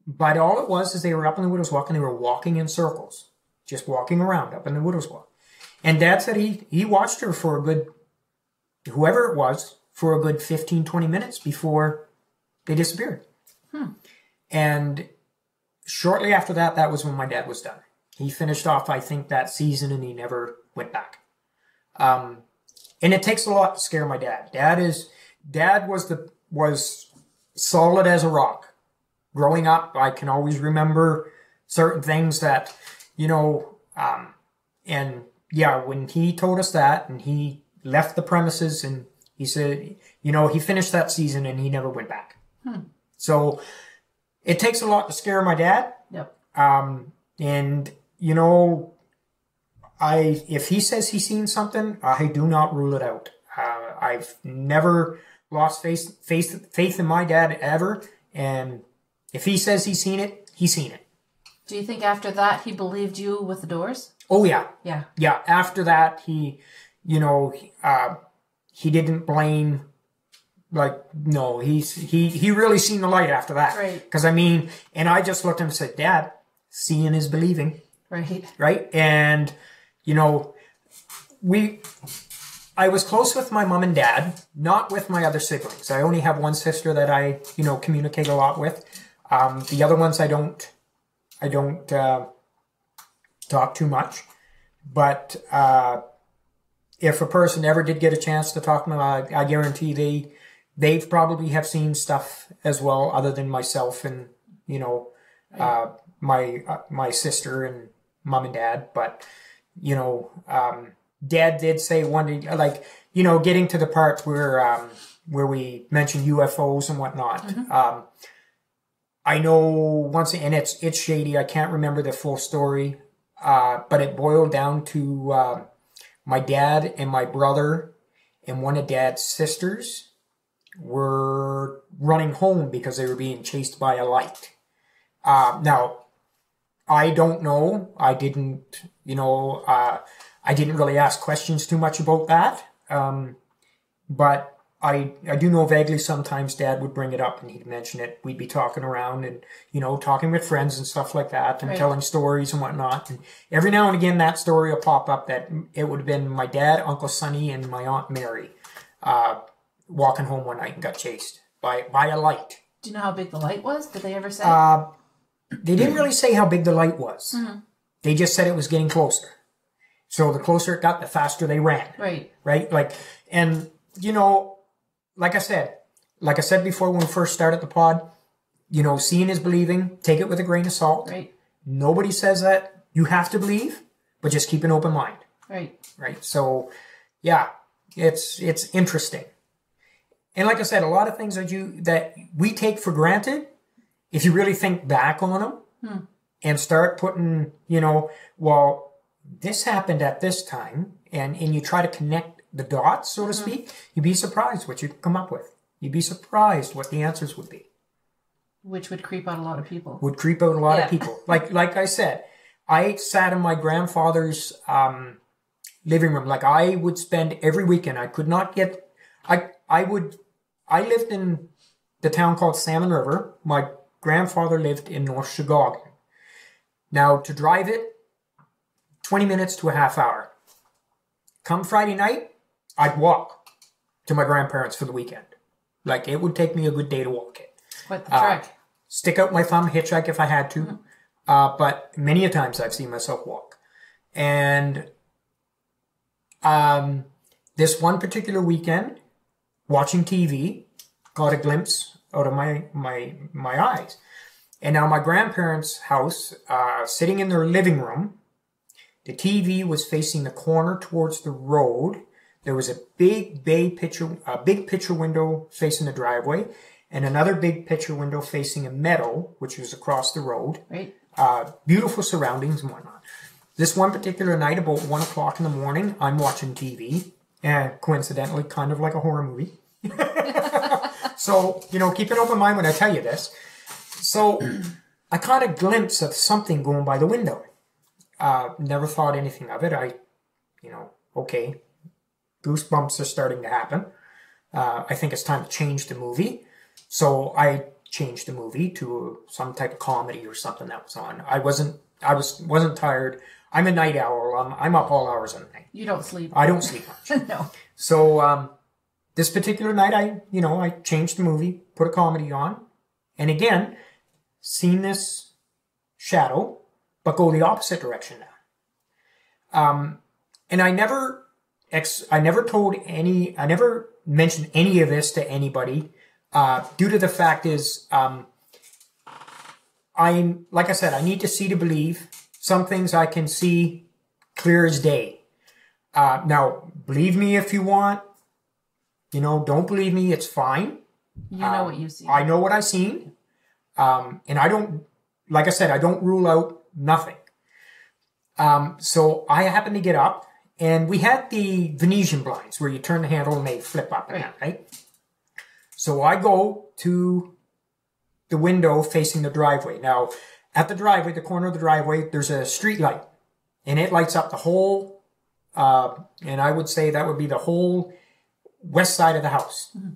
but all it was is they were up in the Widow's Walk, and they were walking in circles, just walking around up in the Widow's Walk. And Dad said he watched her for a good, whoever it was, for a good 15, 20 minutes before they disappeared. And shortly after that, that was when my dad was done. He finished off, I think, that season, and he never went back. And it takes a lot to scare my dad. Dad was solid as a rock. Growing up, I can always remember certain things that, and yeah, when he told us that, and he left the premises, and he said, he finished that season and he never went back. So it takes a lot to scare my dad. Yep. And if he says he's seen something, I do not rule it out. I've never lost faith in my dad ever. And if he says he's seen it, he's seen it. Do you think after that he believed you with the doors? Oh, yeah. Yeah. Yeah. After that, he didn't blame Like, no, he really seen the light after that. Right. Because, I mean, and I just looked at him and said, Dad, seeing is believing. Right. Right? And, you know, I was close with my mom and dad, not with my other siblings. I only have one sister that I, you know, communicate a lot with. The other ones I don't talk too much. But if a person ever did get a chance to talk to them, I guarantee they've probably have seen stuff as well, other than myself and, you know, my sister and mom and dad. But, you know, Dad did say one day, like, you know, getting to the part where we mentioned UFOs and whatnot. Mm-hmm. I know once, and it's shady. I can't remember the full story, but it boiled down to my dad and my brother and one of Dad's sisters were running home because they were being chased by a light. Now, I don't know. I didn't, you know, I didn't really ask questions too much about that. But I do know vaguely sometimes Dad would bring it up and he'd mention it. We'd be talking around and, you know, talking with friends and stuff like that and telling stories and whatnot. And every now and again, that story will pop up that it would have been my dad, Uncle Sonny, and my Aunt Mary walking home one night and got chased by a light. Do you know how big the light was? Did they ever say? They didn't really say how big the light was. Mm-hmm. They just said it was getting closer. So the closer it got, the faster they ran. Right. Right? Like, and, you know, like I said before when we first started the pod, you know, seeing is believing. Take it with a grain of salt. Right. Nobody says that you have to believe, but just keep an open mind. Right. Right. So, yeah, it's interesting. And like I said, a lot of things that we take for granted, if you really think back on them and start putting, you know, well, this happened at this time, and you try to connect the dots, so to speak, you'd be surprised what you come up with. You'd be surprised what the answers would be. Which would creep out a lot of people. Would creep out a lot of people. Like I said, I sat in my grandfather's living room. Like, I would spend every weekend. I could not get... I lived in the town called Salmon River. My grandfather lived in North Chicago. Now, to drive it, 20 minutes to a half hour. Come Friday night, I'd walk to my grandparents for the weekend. Like, it would take me a good day to walk it. Quite the trek. Stick out my thumb, hitchhike if I had to. But many a times I've seen myself walk. And this one particular weekend, watching TV, got a glimpse out of my eyes. And now my grandparents' house, sitting in their living room, the TV was facing the corner towards the road. There was a big picture window facing the driveway, and another big picture window facing a meadow, which was across the road. Right. Beautiful surroundings and whatnot. This one particular night, about 1 o'clock in the morning, I'm watching TV, and coincidentally, kind of like a horror movie. So, you know, keep an open mind when I tell you this. So, I caught a glimpse of something going by the window. Never thought anything of it. Okay, goosebumps are starting to happen. I think it's time to change the movie. So I changed the movie to some type of comedy or something that was on. I wasn't tired. I'm a night owl. I'm up all hours of the night. You don't sleep. I don't sleep much. No. So this particular night, I changed the movie, put a comedy on, and again, seen this shadow, but go the opposite direction now. And I never mentioned any of this to anybody, due to the fact is, like I said, I need to see to believe. Some things I can see clear as day. Now, believe me if you want. Don't believe me, it's fine. You know what you see. I know what I've seen. And I don't, like I said, I don't rule out nothing. So I happened to get up, and we had the Venetian blinds where you turn the handle and they flip up and down, right? So I go to the window facing the driveway. Now, at the driveway, the corner of the driveway, there's a street light, and it lights up the whole, and I would say that would be the whole west side of the house. Mm-hmm.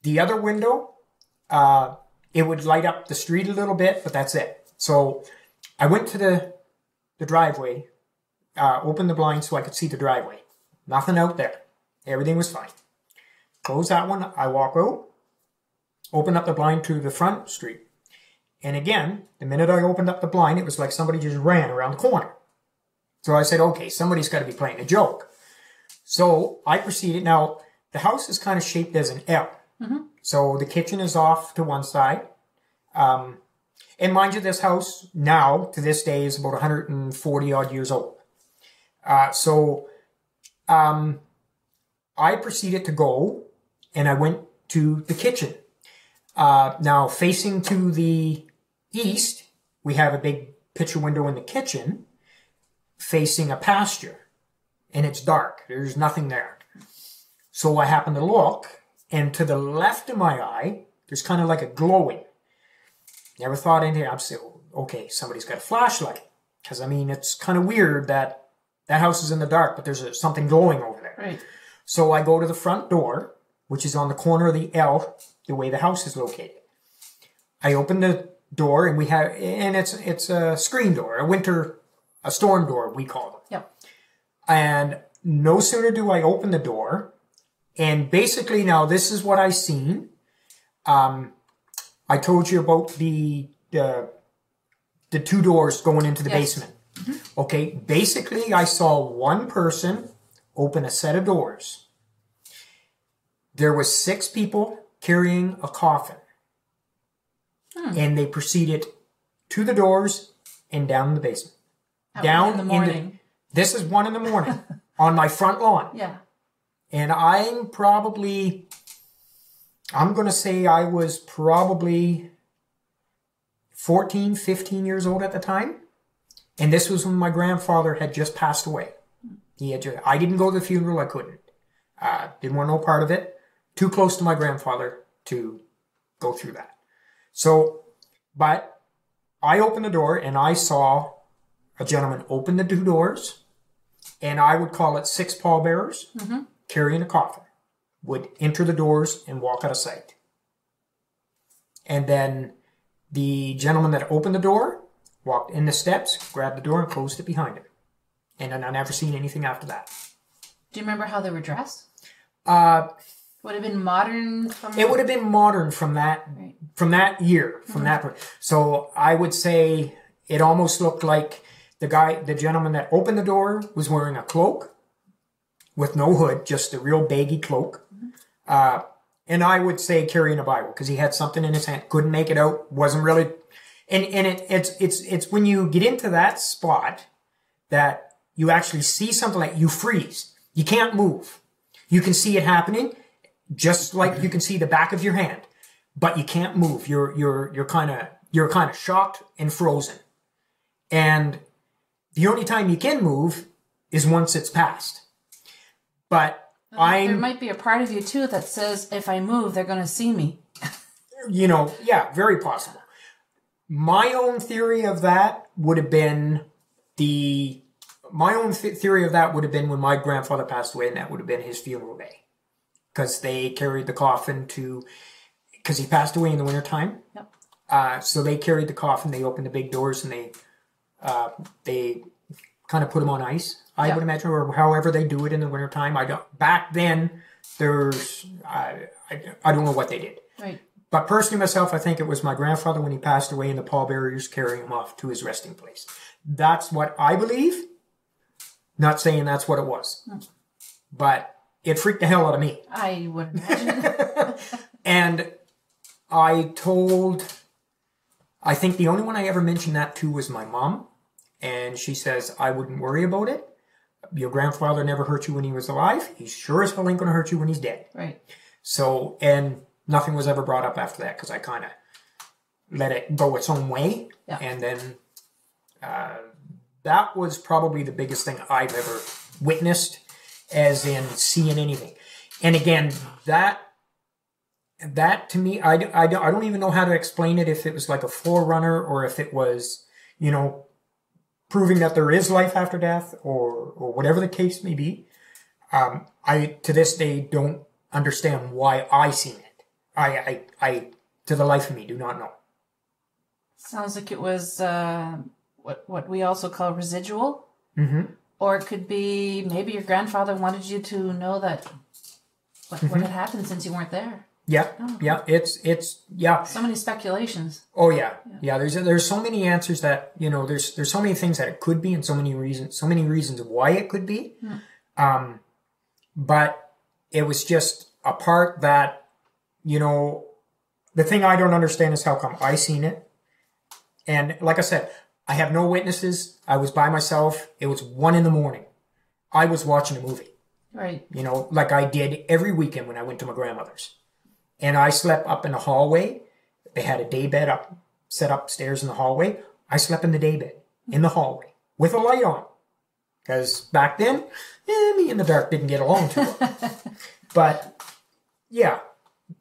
The other window, it would light up the street a little bit, but that's it. So I went to the driveway, opened the blind so I could see the driveway. Nothing out there. Everything was fine. Close that one. I walk out, open up the blind to the front street. And again, the minute I opened up the blind, it was like somebody just ran around the corner. So I said, okay, somebody's got to be playing a joke. So I proceeded. Now, the house is kind of shaped as an L. Mm-hmm. So the kitchen is off to one side. And mind you, this house now, to this day, is about 140 odd years old. I proceeded to go, and I went to the kitchen. Now, facing to the east, we have a big picture window in the kitchen, facing a pasture, and it's dark. There's nothing there. So I happened to look, and to the left of my eye, there's kind of like a glowing. Never thought in here, I'm saying, okay, somebody's got a flashlight. Because, I mean, it's kind of weird that that house is in the dark, but there's something glowing over there. Right. So I go to the front door, which is on the corner of the L, the way the house is located. I open the door, and it's a screen door, a storm door, we call them. Yep. And no sooner do I open the door, and basically now this is what I seen. I told you about the two doors going into the basement. Mm-hmm. Okay, basically I saw one person open a set of doors. There was 6 people carrying a coffin. And they proceeded to the doors and down in the basement. Down in the morning. This is 1 a.m. on my front lawn. Yeah. And I'm going to say I was probably 14, 15 years old at the time. And this was when my grandfather had just passed away. I didn't go to the funeral. I couldn't. Didn't want no part of it. Too close to my grandfather to go through that. So, but I opened the door and I saw a gentleman open the 2 doors, and I would call it 6 pallbearers carrying a coffin would enter the doors and walk out of sight. And then the gentleman that opened the door walked in the steps, grabbed the door, and closed it behind him. And then I never seen anything after that. Do you remember how they were dressed? Would it have been modern? It would have been modern from that year, from that. So I would say it almost looked like the gentleman that opened the door was wearing a cloak with no hood, just a real baggy cloak. And I would say carrying a Bible because he had something in his hand. Couldn't make it out. Wasn't really. And it's when you get into that spot that you actually see something like you freeze. You can't move. You can see it happening. Just like you can see the back of your hand, but you can't move. You're kind of shocked and frozen. And the only time you can move is once it's passed. But there might be a part of you too that says, if I move, they're going to see me. Yeah, very possible. My own theory of that would have been when my grandfather passed away, and that would have been his funeral day. Because they carried the coffin because he passed away in the wintertime. Yep. So they carried the coffin, they opened the big doors, and they kind of put him on ice, I would imagine, or however they do it in the wintertime. Back then, I don't know what they did. Right. But personally myself, I think it was my grandfather when he passed away and the pallbearers carrying him off to his resting place. That's what I believe. Not saying that's what it was. But it freaked the hell out of me. I would imagine. And I think the only one I ever mentioned that to was my mom. And she says, I wouldn't worry about it. Your grandfather never hurt you when he was alive. He sure as hell ain't going to hurt you when he's dead. Right. So, and nothing was ever brought up after that because I kind of let it go its own way. Yeah. And then that was probably the biggest thing I've ever witnessed, as in seeing anything. And again, that to me, I don't even know how to explain it, if it was like a forerunner or if it was, proving that there is life after death or whatever the case may be. I, to this day, don't understand why I seen it. I to the life of me do not know. Sounds like it was what we also call residual. Mm-hmm. Or it could be maybe your grandfather wanted you to know that what had happened since you weren't there. Yeah, yeah, it's yeah. So many speculations. Oh yeah. There's so many answers that there's so many things that it could be, and so many reasons why it could be. But it was just a part that the thing I don't understand is how come I seen it, and like I said, I have no witnesses. I was by myself. It was 1 a.m. I was watching a movie. Right. Like I did every weekend when I went to my grandmother's. And I slept up in the hallway. They had a day bed set upstairs in the hallway. I slept in the day bed in the hallway with a light on. Because back then, me in the dark didn't get along too well. But yeah,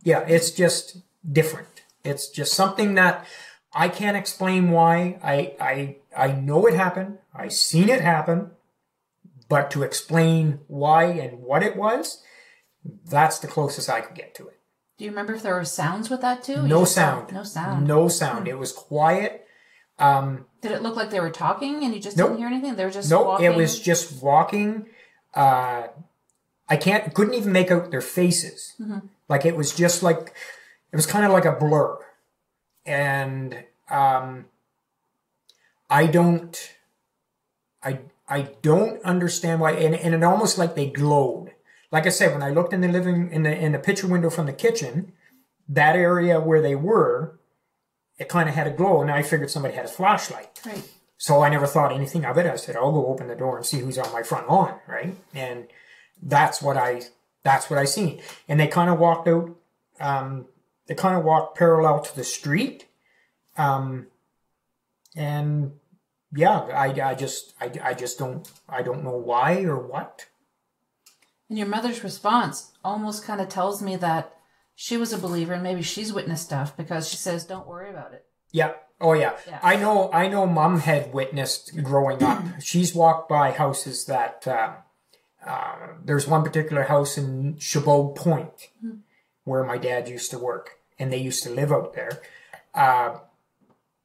it's just different. It's just something that I can't explain why. I know it happened. I seen it happen. But to explain why and what it was, that's the closest I could get to it. Do you remember if there were sounds with that too? No sound. No sound. No sound. It was quiet. Did it look like they were talking and you just didn't hear anything? They were just walking? It was just walking. I couldn't even make out their faces. Like it was just like, it was kind of like a blur. And I don't understand why, and it almost like they glowed. Like I said, when I looked in the picture window from the kitchen, that area where they were, it kind of had a glow, and I figured somebody had a flashlight. Right. So I never thought anything of it. I said, I'll go open the door and see who's on my front lawn, right? And that's what I seen. And they kind of walked out. They kind of walked parallel to the street. And yeah, I just don't know why or what. And your mother's response almost kind of tells me that she was a believer and maybe she's witnessed stuff because she says, don't worry about it. Yeah. Oh yeah. I know Mom had witnessed growing up. She's walked by houses that, there's one particular house in Chabot Point where my dad used to work and they used to live out there.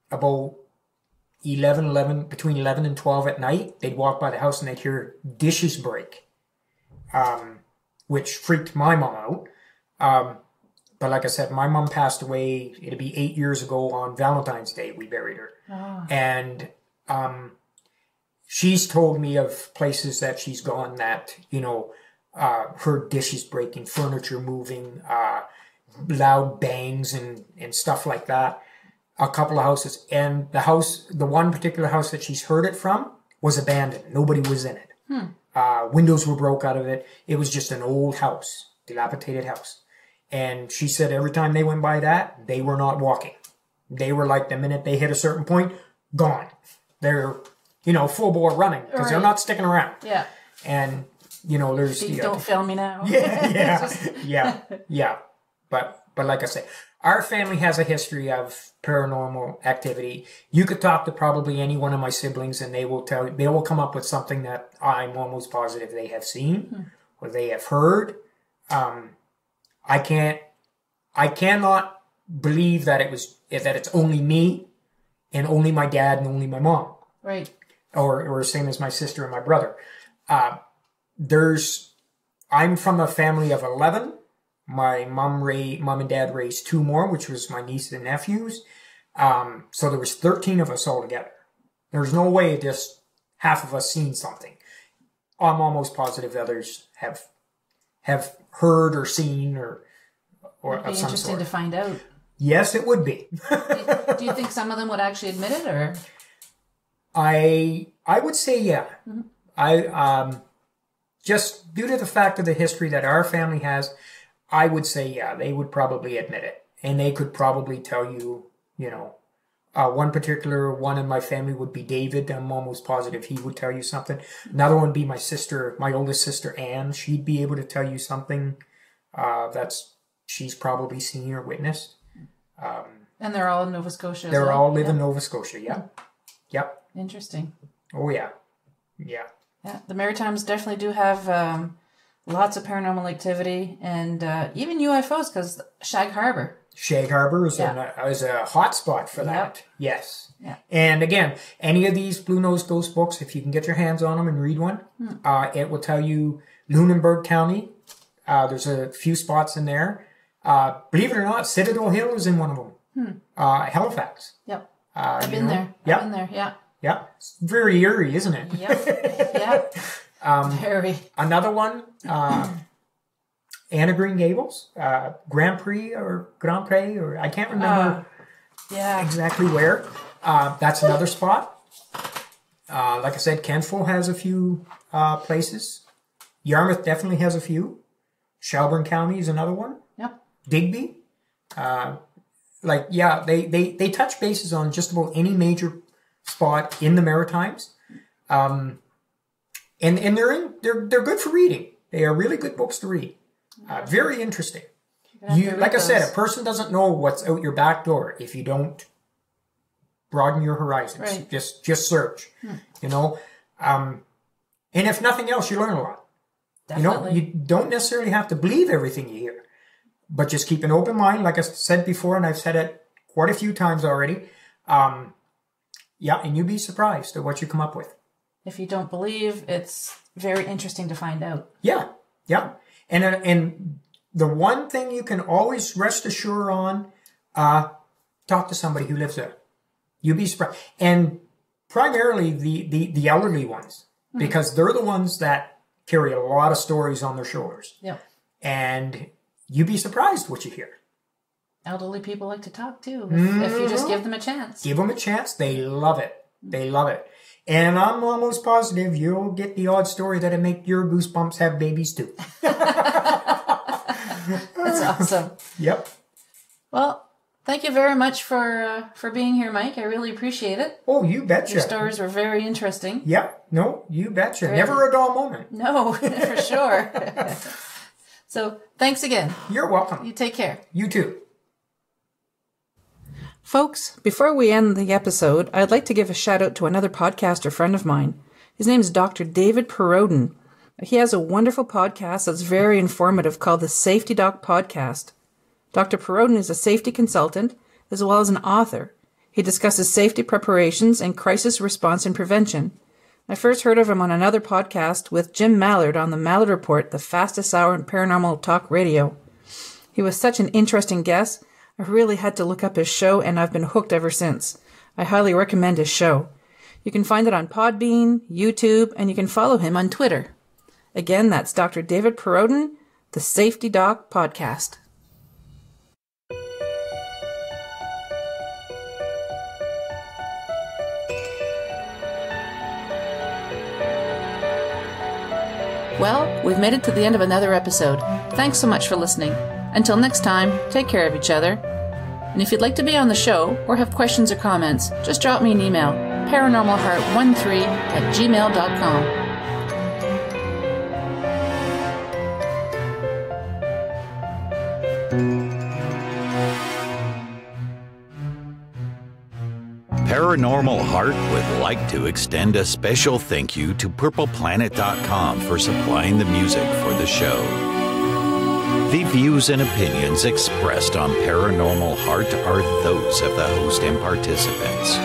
About between 11 and 12 at night, they'd walk by the house and they'd hear dishes break. Which freaked my mom out. But like I said, my mom passed away, it'll be 8 years ago on Valentine's Day, we buried her. Oh. And she's told me of places that she's gone that, heard dishes breaking, furniture moving, loud bangs and stuff like that. A couple of houses. And the one particular house that she's heard it from was abandoned. Nobody was in it. Windows were broke out of it. It was just an old house, dilapidated house. And she said every time they went by that, they were not walking. They were like, the minute they hit a certain point, gone. They're, full bore running because they're not sticking around. Yeah. And, there's... Don't fail me now. Yeah. But like I said, our family has a history of paranormal activity. You could talk to probably any one of my siblings and they will come up with something that I'm almost positive they have seen or they have heard. I cannot believe that it's only me and only my dad and only my mom. Right. Or same as my sister and my brother. I'm from a family of 11. My mom and dad raised 2 more, which was my nieces and nephews. So there was 13 of us all together. There's no way just half of us seen something. I'm almost positive the others have heard or seen or of some sort. It'd be interesting to find out. Yes, it would be. Do you think some of them would actually admit it, or? I would say yeah. I just due to the fact of the history that our family has, I would say yeah, they would probably admit it, and they could probably tell you, one particular one in my family would be David. I'm almost positive he would tell you something. Another one would be my sister, my oldest sister Anne. She'd be able to tell you something she's probably seen or witnessed. And they're all in Nova Scotia. They're all live in Nova Scotia. Yep. Yep. Interesting. Oh yeah. Yeah. Yeah. The Maritimes definitely do have Lots of paranormal activity and even UFOs because Shag Harbor. Shag Harbor is a hot spot for that. Yep. Yes. Yeah. And again, any of these Blue Nose Ghost books, if you can get your hands on them and read one, it will tell you Lunenburg County. There's a few spots in there. Believe it or not, Citadel Hill is in one of them. Halifax. Yep. I've been there. Yep. I've been there, yeah. Yeah. It's very eerie, isn't it? Yep. Very. Another one, Anna Green Gables, Grand Prix, or I can't remember exactly where. That's another spot. Like I said, Kentville has a few places. Yarmouth definitely has a few. Shelburne County is another one. Yep. Digby. They touch bases on just about any major spot in the Maritimes. And they're good for reading. They are really good books to read. Very interesting. Like I said, a person doesn't know what's out your back door if you don't broaden your horizons. Right. Just search. You know, and if nothing else, you learn a lot. Definitely. You know, you don't necessarily have to believe everything you hear, but just keep an open mind. Like I said before, and I've said it quite a few times already. And you'd be surprised at what you come up with. If you don't believe, it's very interesting to find out. Yeah. And the one thing you can always rest assured on, talk to somebody who lives there. You'd be surprised. And primarily the elderly ones, because they're the ones that carry a lot of stories on their shoulders. Yeah. And you'd be surprised what you hear. Elderly people like to talk too, if you just give them a chance. Give them a chance. They love it. They love it. And I'm almost positive you'll get the odd story that'll make your goosebumps have babies too. That's awesome. Yep. Well, thank you very much for being here, Mike. I really appreciate it. Oh, you betcha. Your stories were very interesting. Yeah. No, you betcha. Great. Never a dull moment. No, for sure. So, thanks again. You're welcome. You take care. You too. Folks, before we end the episode, I'd like to give a shout out to another podcaster friend of mine. His name is Dr. David Perrodin. He has a wonderful podcast that's very informative called the Safety Doc Podcast. Dr. Perrodin is a safety consultant as well as an author. He discusses safety preparations and crisis response and prevention. I first heard of him on another podcast with Jim Mallard on the Mallard Report, the fastest hour in paranormal talk radio. He was such an interesting guest. I really had to look up his show, and I've been hooked ever since. I highly recommend his show. You can find it on Podbean, YouTube, and you can follow him on Twitter. Again, that's Dr. David Perrodin, the Safety Doc Podcast. Well, we've made it to the end of another episode. Thanks so much for listening. Until next time, take care of each other. And if you'd like to be on the show or have questions or comments, just drop me an email, paranormalheart13@gmail.com. Paranormal Heart would like to extend a special thank you to PurplePlanet.com for supplying the music for the show. The views and opinions expressed on Paranormal Heart are those of the host and participants.